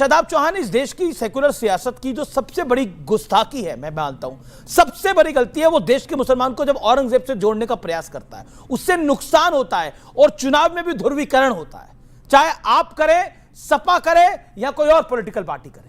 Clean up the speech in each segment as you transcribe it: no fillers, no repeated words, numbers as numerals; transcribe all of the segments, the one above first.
शादाब चौहान, इस देश की सेकुलर सियासत की जो सबसे बड़ी गुस्ताखी है, मैं मानता हूं सबसे बड़ी गलती है, वो देश के मुसलमान को जब औरंगजेब से जोड़ने का प्रयास करता है, उससे नुकसान होता है और चुनाव में भी ध्रुवीकरण होता है, चाहे आप करें, सपा करे या कोई और पॉलिटिकल पार्टी करे।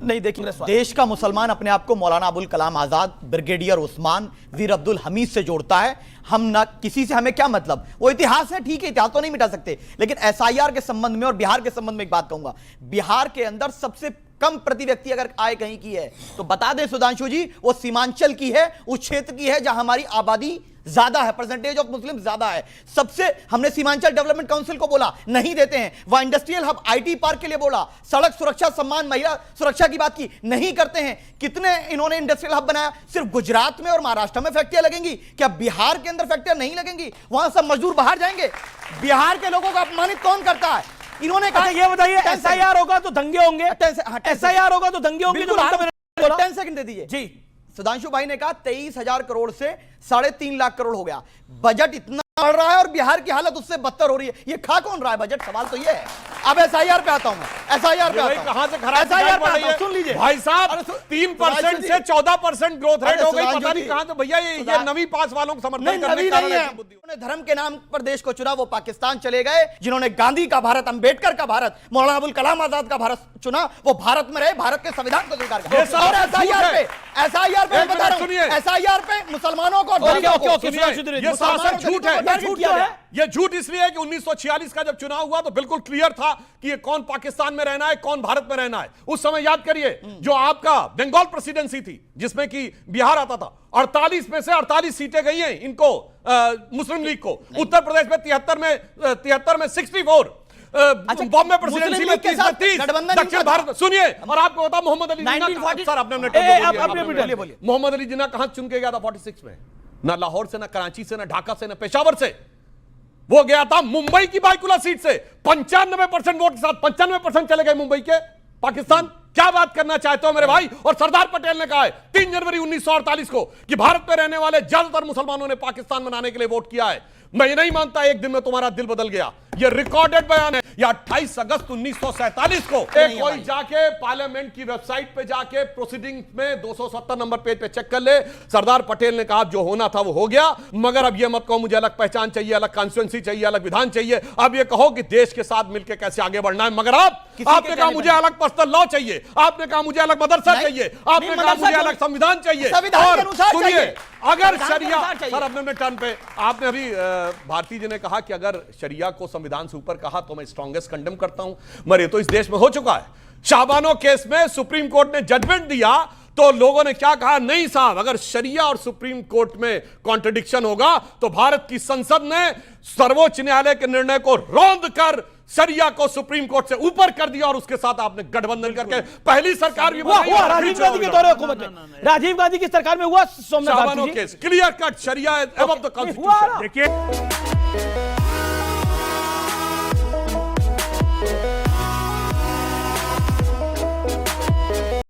नहीं, देखिए, देश का मुसलमान अपने आप को मौलाना अबुल कलाम आजाद, ब्रिगेडियर उस्मान, वीर अब्दुल हमीद से जोड़ता है। हम ना किसी से, हमें क्या मतलब, वो इतिहास है, ठीक है, इतिहास तो नहीं मिटा सकते, लेकिन एसआईआर के संबंध में और बिहार के संबंध में एक बात कहूंगा, बिहार के अंदर सबसे कम प्रति व्यक्ति अगर आय कहीं की है तो बता दें सुधांशु जी, वो सीमांचल की है, उस क्षेत्र की है जहां हमारी आबादी ज्यादा है, परसेंटेज ऑफ मुस्लिम ज्यादा है। सबसे हमने सीमांचल डेवलपमेंट काउंसिल को बोला नहीं देते हैं, वह इंडस्ट्रियल हब आईटी पार्क के लिए बोला, सड़क सुरक्षा सम्मान महिला सुरक्षा की बात की, नहीं करते हैं। कितने इन्होंने इंडस्ट्रियल हब बनाया, सिर्फ गुजरात में और महाराष्ट्र में फैक्ट्रियां लगेंगी, क्या बिहार के अंदर फैक्ट्रियां नहीं लगेंगी? वहां सब मजदूर बाहर जाएंगे। बिहार के लोगों को अपमानित कौन करता है? इन्होंने कहा, ये बताइए, एसआईआर होगा तो दंगे होंगे, एसआईआर होगा तो दंगे होंगे, 10 सेकंड दे दीजिए जी। सुधांशु भाई ने कहा 23,000 करोड़ से 3.5 लाख करोड़ हो गया, बजट इतना बढ़ रहा है और बिहार की हालत उससे बदतर हो रही है। ये खा कौन रहा है बजट? सवाल तो ये है। अब एसआईआर पे आता हूं मैं, एसआईआर पे आता हूं, कहां से खराब एसआईआर पे आता हूं, सुन लीजिए भाई साहब, 3% से 14% ग्रोथ रेट हो गई, पता नहीं कहां से। भैया ये नवी पास वालों को समर्थन करने का कारण है। उन्होंने धर्म के नाम पर देश को चुना, वो पाकिस्तान चले गए। जिन्होंने गांधी का भारत, अंबेडकर का भारत, मौलाना अबुल कलाम आजाद का भारत चुना, वो भारत में रहे, भारत के संविधान को स्वीकार किया। और एसआईआर पे बता रहा हूं, एसआईआर पे मुसलमानों को ये सरासर झूठ है। ये झूठ इसलिए है कि 1946 का जब चुनाव हुआ तो बिल्कुल क्लियर था कि ये कौन पाकिस्तान में रहना है, कौन भारत में रहना है। उस समय याद करिए, जो आपका बंगाल प्रेसिडेंसी थी जिसमें कि बिहार आता था, 48 में से 48 सीटें गई हैं इनको, मुस्लिम लीग को। उत्तर प्रदेश में 73 में 64, बॉम्बे प्रेसिडेंसी में 30 में 30, दक्षिण भारत में। सुनिए, और आपको बता मोहम्मद अली मोहम्मद अली जिन्ना कहां चुन के गया था 46 में? ना लाहौर से, ना कराची से, ना ढाका से, ना पेशावर से, वो गया था मुंबई की बायकुला सीट से। 95% वोट के साथ 95% चले गए मुंबई के पाकिस्तान। क्या बात करना चाहते हो मेरे भाई? और सरदार पटेल ने कहा है 3 जनवरी 1948 को कि भारत में रहने वाले ज्यादातर मुसलमानों ने पाकिस्तान बनाने के लिए वोट किया है। मैं ये नहीं मानता एक दिन में तुम्हारा दिल बदल गया। ये रिकॉर्डेड बयान है। या 28 अगस्त 1947 को कोई जाके पार्लियामेंट की वेबसाइट पे जाके प्रोसीडिंग में 270 नंबर पेज पे चेक कर ले। सरदार पटेल ने कहा जो होना था वो हो गया, मगर अब ये मत कहो मुझे अलग पहचान चाहिए, अलग कॉन्स्टिट्यूएंसी चाहिए, अलग विधान चाहिए। अब ये कहो कि देश के साथ मिलकर कैसे आगे बढ़ना है। मगर आपने कहा मुझे अलग पर्सनल लॉ चाहिए, आपने कहा मुझे अलग मदरसा चाहिए, आपने कहा मुझे अलग संविधान चाहिए। और सुनिए, अगर शरिया, सर अपने टर्न पे, आपने अभी भारती जी ने कहा कि अगर शरिया को संविधान से ऊपर कहा तो मैं स्ट्रॉन्गेस्ट कंडेम करता हूं, मगर ये तो इस देश में हो चुका है। शाबानो केस में सुप्रीम कोर्ट ने जजमेंट दिया तो लोगों ने क्या कहा? नहीं साहब, अगर शरिया और सुप्रीम कोर्ट में कॉन्ट्रडिक्शन होगा तो भारत की संसद ने सर्वोच्च न्यायालय के निर्णय को रौंद कर शरिया को सुप्रीम कोर्ट से ऊपर कर दिया और उसके साथ आपने गठबंधन करके पहली सरकार भी हुआ राजीव गांधी के दौरे हुकूमत में, राजीव गांधी की सरकार में हुआ। शाबानो केस क्लियर कट, शरिया एबव द कॉन्स्टिट्यूशन। देखिए